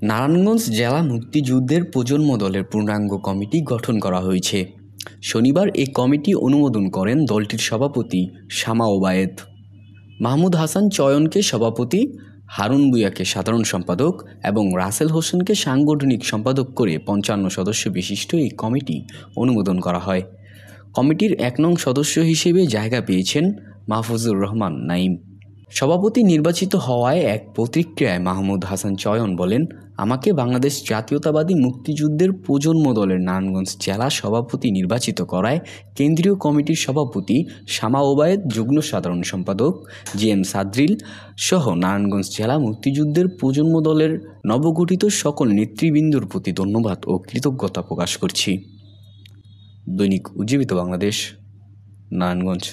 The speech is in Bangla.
নারায়ণগঞ্জ জেলা মুক্তিযুদ্ধের প্রজন্ম দলের পূর্ণাঙ্গ কমিটি গঠন করা হয়েছে। শনিবার এই কমিটি অনুমোদন করেন দলটির সভাপতি শামা ওবায়েদ। মাহমুদ হাসান চয়নকে সভাপতি, হারুন ভূঁইয়াকে সাধারণ সম্পাদক এবং রাসেল হোসেনকে সাংগঠনিক সম্পাদক করে ৫৫ সদস্য বিশিষ্ট এই কমিটি অনুমোদন করা হয়। কমিটির ১ নং সদস্য হিসেবে জায়গা পেয়েছেন মাহফুজুর রহমান নাঈম। সভাপতি নির্বাচিত হওয়ায় এক প্রতিক্রিয়ায় মাহমুদ হাসান চয়ন বলেন, আমাকে বাংলাদেশ জাতীয়তাবাদী মুক্তিযুদ্ধের প্রজন্ম দলের নারায়ণগঞ্জ জেলা সভাপতি নির্বাচিত করায় কেন্দ্রীয় কমিটির সভাপতি শামা ওবায়েদ, যুগ্ম সাধারণ সম্পাদক GM সাদরিল সহ নারায়ণগঞ্জ জেলা মুক্তিযুদ্ধের প্রজন্ম দলের নবগঠিত সকল নেতৃবৃন্দর প্রতি ধন্যবাদ ও কৃতজ্ঞতা প্রকাশ করছি। দৈনিক উজ্জীবিত বাংলাদেশ, নারায়ণগঞ্জ।